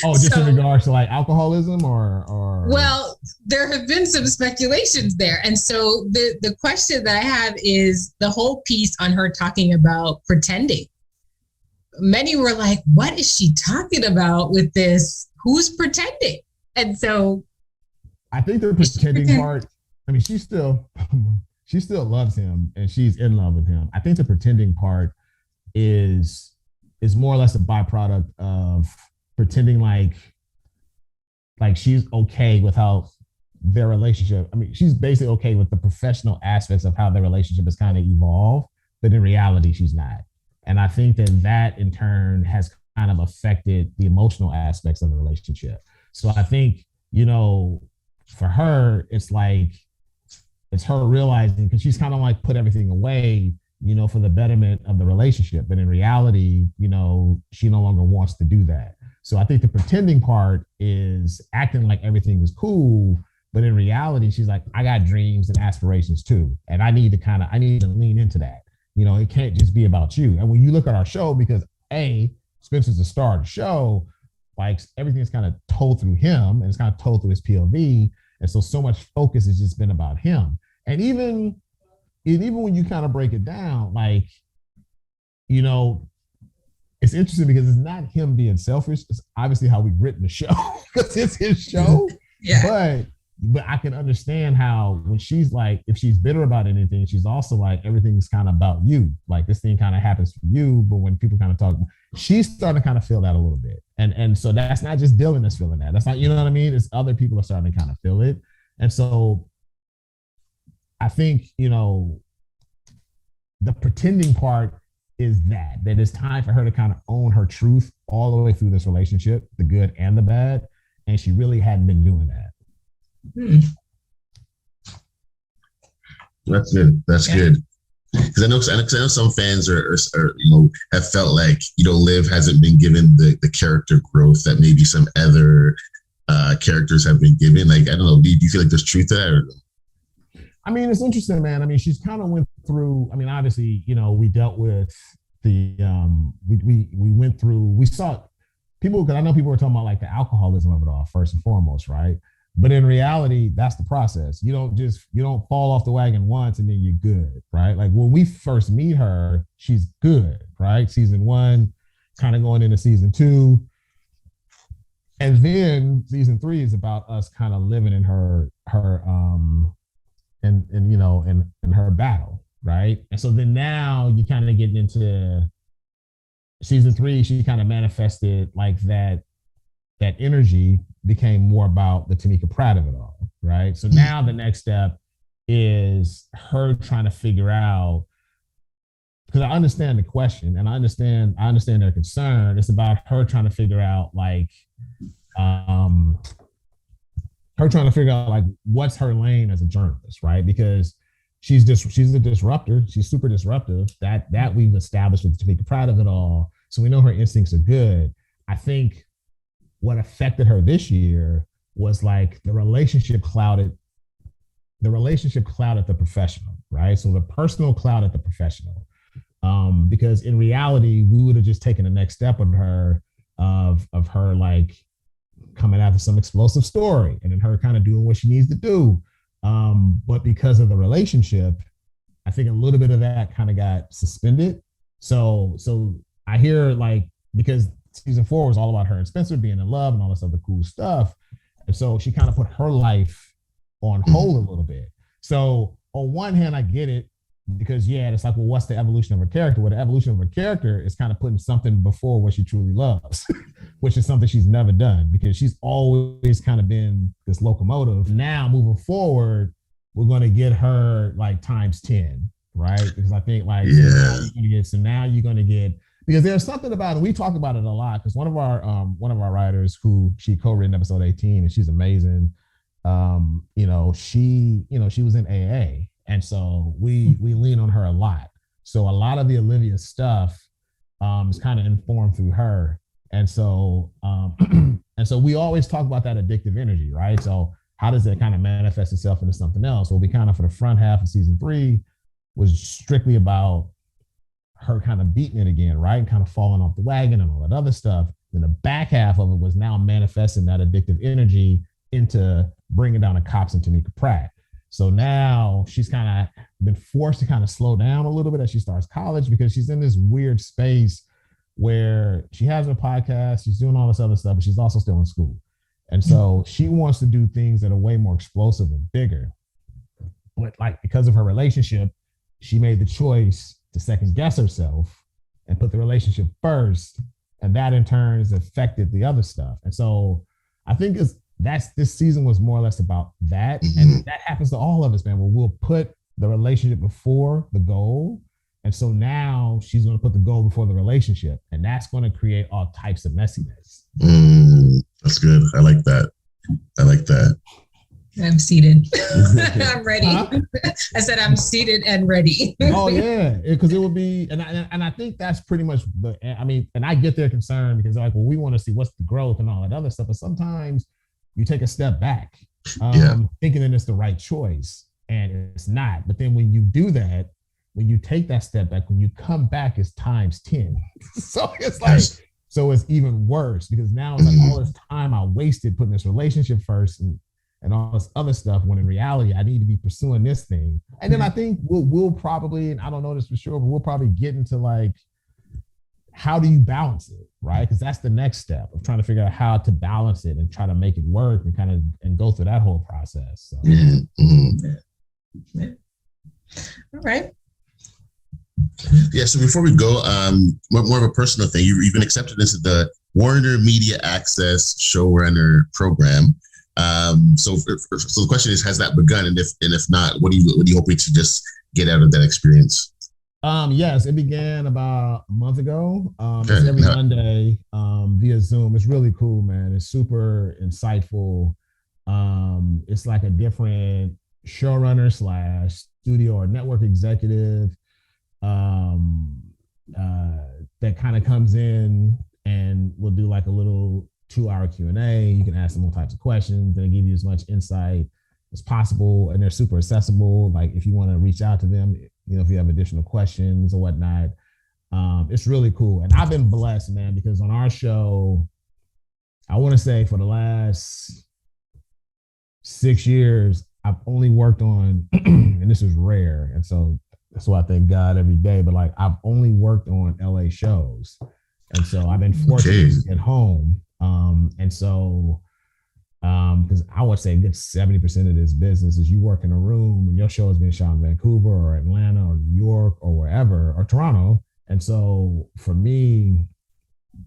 Speaker 3: Oh, just in regards to like alcoholism or
Speaker 2: well, there have been some speculations there. And so the question that I have is the whole piece on her talking about pretending. Many were like, what is she talking about with this? Who's pretending? And so
Speaker 3: I think the pretending part, I mean, she still loves him and she's in love with him. I think the pretending part is more or less a byproduct of pretending like she's okay with how their relationship, I mean, she's basically okay with the professional aspects of how their relationship has kind of evolved, but in reality, she's not. And I think that in turn has kind of affected the emotional aspects of the relationship. So I think, you know, for her, it's her realizing, because she's kind of like put everything away, you know, for the betterment of the relationship. But in reality, you know, she no longer wants to do that. So I think the pretending part is acting like everything is cool, but in reality, she's like, I got dreams and aspirations too. And I need to lean into that. You know, it can't just be about you. And when you look at our show, because Spencer's the star of the show, like everything's kind of told through him and it's kind of told through his POV. And so much focus has just been about him. And even when you kind of break it down, like, you know, it's interesting because it's not him being selfish. It's obviously how we've written the show because it's his show.
Speaker 2: Yeah.
Speaker 3: But I can understand how when she's like, if she's bitter about anything, she's also like, everything's kind of about you. Like this thing kind of happens for you. But when people kind of talk, she's starting to kind of feel that a little bit. And so that's not just Dylan that's feeling that. That's not, you know what I mean? It's other people are starting to kind of feel it. And so I think, you know, the pretending part is that it's time for her to kind of own her truth all the way through this relationship, the good and the bad. And she really hadn't been doing that.
Speaker 4: That's good. That's good. Because I know some fans are you know, have felt like, you know, Liv hasn't been given the character growth that maybe some other characters have been given. Like, I don't know, do you feel like there's truth to that? Or no?
Speaker 3: I mean, it's interesting, man. I mean, she's kind of went through, I mean, obviously, you know, we dealt with the, we went through, we saw people, because I know people were talking about like the alcoholism of it all first and foremost, right? But in reality, that's the process. You don't fall off the wagon once and then you're good, right? Like when we first meet her, she's good, right? Season 1, kind of going into season 2. And then season 3 is about us kind of living in her you know, in her battle, right? And so then now you kind of getting into season 3, she kind of manifested like that energy became more about the Tamika Pratt of it all, right? So now the next step is her trying to figure out, because I understand the question and I understand their concern. It's about her trying to figure out like, what's her lane as a journalist, right? Because she's a disruptor. She's super disruptive. That we've established with Tamika Pratt of it all. So we know her instincts are good. I think what affected her this year was like the relationship clouded the professional, right? So the personal clouded the professional. Because in reality, we would have just taken the next step with her of her like coming after some explosive story and then her kind of doing what she needs to do. But because of the relationship, I think a little bit of that kind of got suspended. So I hear like, because season 4 was all about her and Spencer being in love and all this other cool stuff. And so she kind of put her life on hold a little bit. So on one hand, I get it because it's like, well, what's the evolution of her character? Well, the evolution of her character is kind of putting something before what she truly loves, which is something she's never done because she's always kind of been this locomotive. Now moving forward, we're going to get her like times 10, right? Because I think like, now you're going to get, because there's something about it. We talk about it a lot because one of our writers who she co-written episode 18 and she's amazing. She was in AA. And so we lean on her a lot. So a lot of the Olivia stuff is kind of informed through her. And so we always talk about that addictive energy, right? So how does it kind of manifest itself into something else? Well, we kind of, for the front half of season 3 was strictly about her kind of beating it again, right? And kind of falling off the wagon and all that other stuff. Then the back half of it was now manifesting that addictive energy into bringing down the Cops and Tamika Pratt. So now she's kind of been forced to kind of slow down a little bit as she starts college because she's in this weird space where she has her podcast, she's doing all this other stuff, but she's also still in school. And so she wants to do things that are way more explosive and bigger. But like because of her relationship, she made the choice to second guess herself and put the relationship first. And that in turn has affected the other stuff. And so I think this season was more or less about that. And that happens to all of us, man, where we'll put the relationship before the goal. And so now she's going to put the goal before the relationship. And that's going to create all types of messiness.
Speaker 4: That's good. I like that.
Speaker 2: I'm seated. I'm ready. Huh? I said I'm seated and ready.
Speaker 3: Oh yeah, because it would be, and I think that's pretty much and I get their concern because they're like, well, we want to see what's the growth and all that other stuff, but sometimes you take a step back, thinking that it's the right choice, and it's not. But then when you do that, when you take that step back, when you come back, it's times 10. So it's like, so it's even worse because now it's like all this time I wasted putting this relationship first and all this other stuff, when in reality, I need to be pursuing this thing. And then I think we'll probably, and I don't know this for sure, but we'll probably get into like, how do you balance it, right? Because that's the next step of trying to figure out how to balance it and try to make it work and kind of and go through that whole process. So.
Speaker 2: Yeah. All right.
Speaker 4: Yeah. So before we go, more of a personal thing. You've been accepted into the WarnerMedia Access showrunner program. So the question is, has that begun? And if not, what are you hoping to just get out of that experience?
Speaker 3: Yes, it began about a month ago. It's every Monday via Zoom. It's really cool, man. It's super insightful. It's like a different showrunner / studio or network executive that kind of comes in and will do like a little 2-hour Q&A. You can ask them all types of questions. They give you as much insight as possible, and they're super accessible. Like if you want to reach out to them, if you have additional questions or whatnot, it's really cool. And I've been blessed, man, because on our show, I want to say for the last 6 years, I've only worked on, and this is rare, and so that's why I thank God every day. But like I've only worked on LA shows, and so I've been fortunate to get home. And so, because I would say a good 70% of this business is you work in a room and your show has been shot in Vancouver or Atlanta or New York or wherever, or Toronto. And so for me,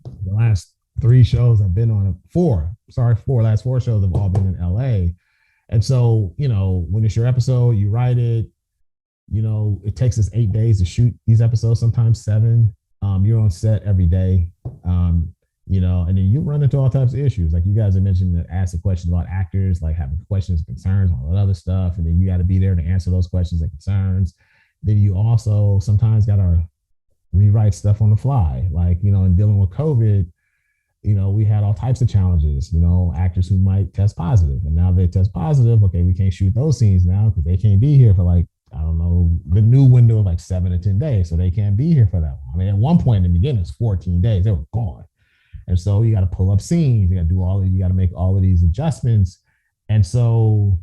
Speaker 3: the last 3 shows I've been on, last 4 shows have all been in LA. And so, when it's your episode, you write it, it takes us 8 days to shoot these episodes, sometimes 7. You're on set every day. And then you run into all types of issues. Like you guys have mentioned that ask a question about actors, like having questions, concerns, all that other stuff. And then you got to be there to answer those questions and concerns. Then you also sometimes got to rewrite stuff on the fly. Like, in dealing with COVID, we had all types of challenges, actors who might test positive. And now they test positive. Okay, we can't shoot those scenes now because they can't be here for like, I don't know, the new window of like 7 to 10 days. So they can't be here for that long. I mean, at one point in the beginning, it's 14 days. They were gone. And so you got to pull up scenes. You got to make all of these adjustments. And so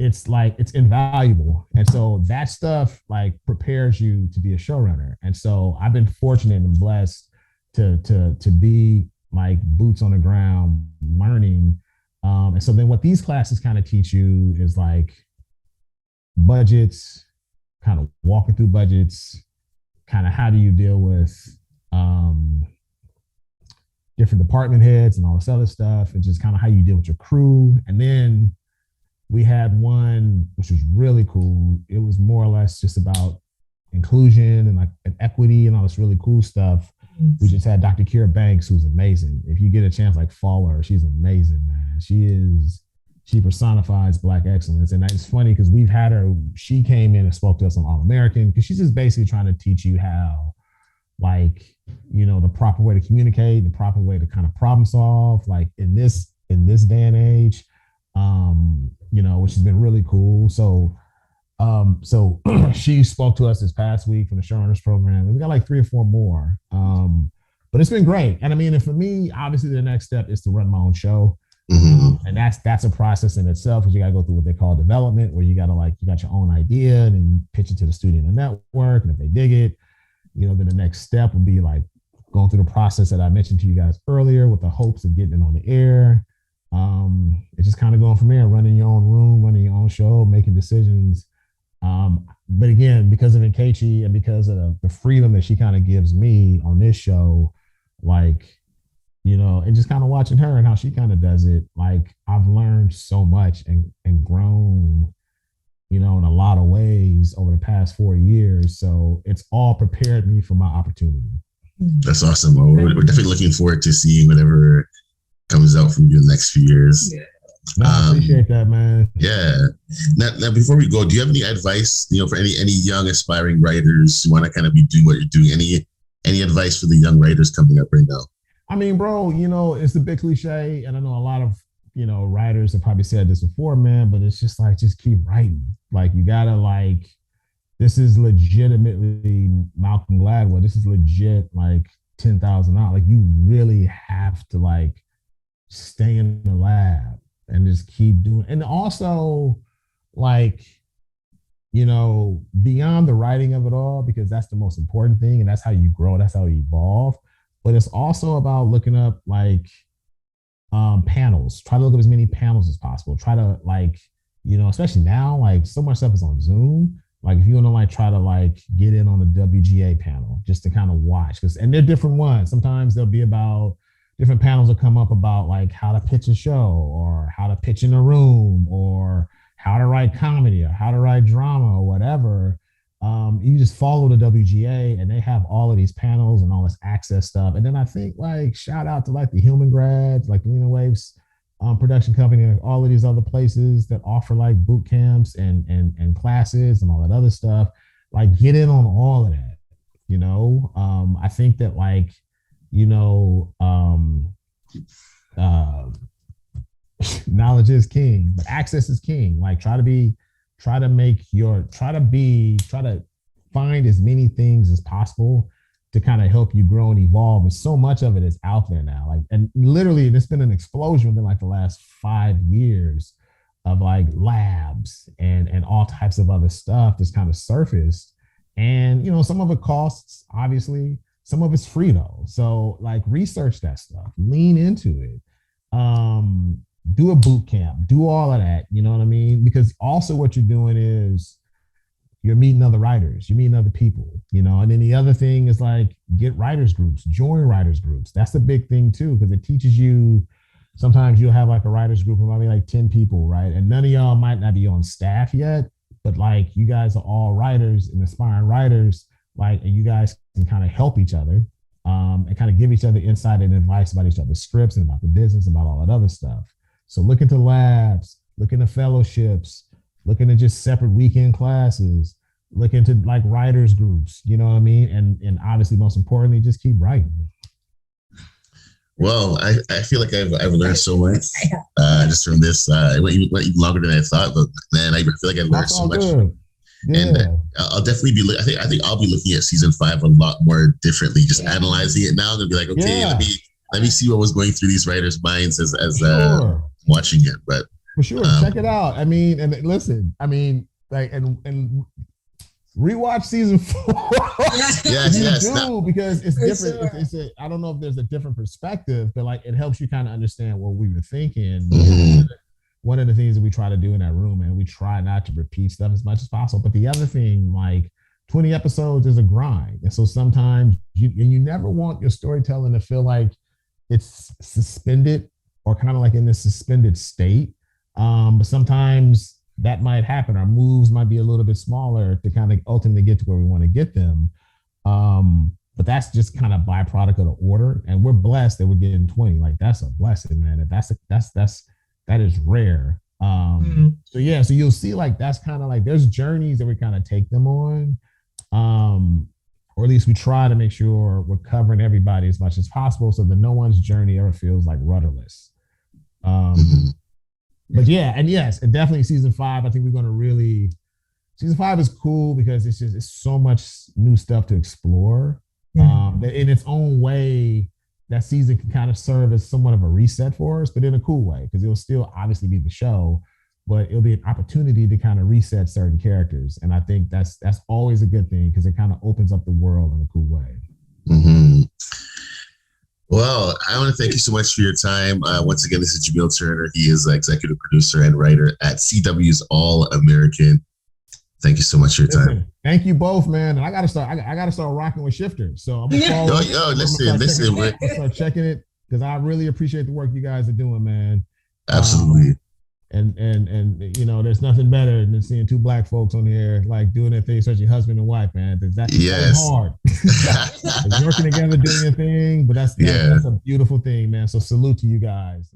Speaker 3: it's like, it's invaluable. And so that stuff like prepares you to be a showrunner. And so I've been fortunate and blessed to be like boots on the ground learning. And so then what these classes kind of teach you is like budgets, kind of walking through budgets, kind of how do you deal with different department heads and all this other stuff, and just kind of how you deal with your crew. And then we had one which was really cool. It was more or less just about inclusion and like and equity and all this really cool stuff. We just had Dr. Kira Banks, who's amazing. If you get a chance, like follow her. She's amazing, man. She personifies Black excellence. And it's funny because we've had her, she came in and spoke to us on All American, because she's just basically trying to teach you how, like, the proper way to communicate, the proper way to kind of problem solve, like in this day and age, which has been really cool. So she spoke to us this past week from the showrunners program, and we got like 3 or 4 more. But it's been great. And I mean, and for me, obviously the next step is to run my own show. And that's a process in itself, because you got to go through what they call development, where you got your own idea and then you pitch it to the studio and the network. And if they dig it, then the next step would be like going through the process that I mentioned to you guys earlier with the hopes of getting it on the air. It's just kind of going from there, running your own room, running your own show, making decisions. But again, because of Nkechi and because of the freedom that she kind of gives me on this show, like, and just kind of watching her and how she kind of does it, like I've learned so much and grown, in a lot of ways over the past 4 years. So it's all prepared me for my opportunity.
Speaker 4: That's awesome. We're definitely looking forward to seeing whatever comes out from you in the next few years.
Speaker 3: Yeah. No, I appreciate that, man.
Speaker 4: Yeah. Now, before we go, do you have any advice, for any young aspiring writers who want to kind of be doing what you're doing? Any advice for the young writers coming up right now?
Speaker 3: I mean, bro, it's a big cliche, and I know a lot of writers have probably said this before, man. But it's just like, just keep writing. Like you gotta like. This is legitimately Malcolm Gladwell. This is legit like 10,000 hours. Like you really have to like stay in the lab and just keep doing. And also like beyond the writing of it all, because that's the most important thing and that's how you grow, that's how you evolve. But it's also about looking up like panels. Try to look up as many panels as possible. Try to especially now, like so much stuff is on Zoom. Like if you want to like try to like get in on the WGA panel just to kind of watch, and they're different ones. Sometimes they'll be about different panels will come up about like how to pitch a show or how to pitch in a room or how to write comedy or how to write drama or whatever. You just follow the WGA and they have all of these panels and all this access stuff. And then I think like shout out to like the Human Grads, like the Lena Waves production company, and all of these other places that offer like boot camps and classes and all that other stuff. Like get in on all of that. I think that like, knowledge is king, but access is king. Like try to find as many things as possible to kind of help you grow and evolve. And so much of it is out there now. Like, and literally there's been an explosion within like the last 5 years of like labs and all types of other stuff that's kind of surfaced. And, some of it costs, obviously, some of it's free though. So like research that stuff, lean into it. Do a boot camp, do all of that. You know what I mean? Because also what you're doing is you're meeting other writers, you're meeting other people, and then the other thing is like get writers groups, join writers groups. That's a big thing too, because it teaches you, sometimes you'll have like a writers group of maybe like 10 people, right? And none of y'all might not be on staff yet, but like you guys are all writers and aspiring writers, like, and you guys can kind of help each other and kind of give each other insight and advice about each other's scripts and about the business, about all that other stuff. So look into labs, look into fellowships, look into just separate weekend classes, look into like writers groups, you know what I mean? And obviously most importantly, just keep writing.
Speaker 4: Well, I feel like I've learned so much just from this. It went even longer than I thought, but man, I feel like I learned so much. Yeah. And I'll definitely be. I think I'll be looking at season 5 a lot more differently, just analyzing it now. And be like, okay, let me see what was going through these writers' minds as watching it. But
Speaker 3: for sure, check it out. I mean, and listen, I mean, like, and rewatch season 4. Yes, because it's different. Sure. I don't know if there's a different perspective, but like it helps you kind of understand what we were thinking. Mm-hmm. One of the things that we try to do in that room, and we try not to repeat stuff as much as possible. But the other thing, like 20 episodes is a grind. And so sometimes you never want your storytelling to feel like it's suspended or kind of like in this suspended state. But sometimes that might happen. Our moves might be a little bit smaller to kind of ultimately get to where we want to get them. But that's just kind of byproduct of the order. And we're blessed that we're getting 20. Like that's a blessing, man. That is rare. So you'll see like that's kind of like there's journeys that we kind of take them on. Or at least we try to make sure we're covering everybody as much as possible so that no one's journey ever feels like rudderless. But yeah, and yes, and definitely season 5, I think we're going to really, season 5 is cool because it's so much new stuff to explore. That in its own way, that season can kind of serve as somewhat of a reset for us, but in a cool way, because it'll still obviously be the show, but it'll be an opportunity to kind of reset certain characters. And I think that's always a good thing because it kind of opens up the world in a cool way.
Speaker 4: Mm-hmm. Well, I want to thank you so much for your time. Once again, this is Jamil Turner. He is executive producer and writer at CW's All American. Thank you so much for your time.
Speaker 3: Thank you both, man. And I gotta start rocking with Shifters. So I'm gonna follow.
Speaker 4: Listen.
Speaker 3: Start checking it because I really appreciate the work you guys are doing, man.
Speaker 4: Absolutely.
Speaker 3: And there's nothing better than seeing 2 Black folks on here like doing their thing, especially husband and wife, man. That's hard. Working together, doing your thing, but that's a beautiful thing, man. So salute to you guys.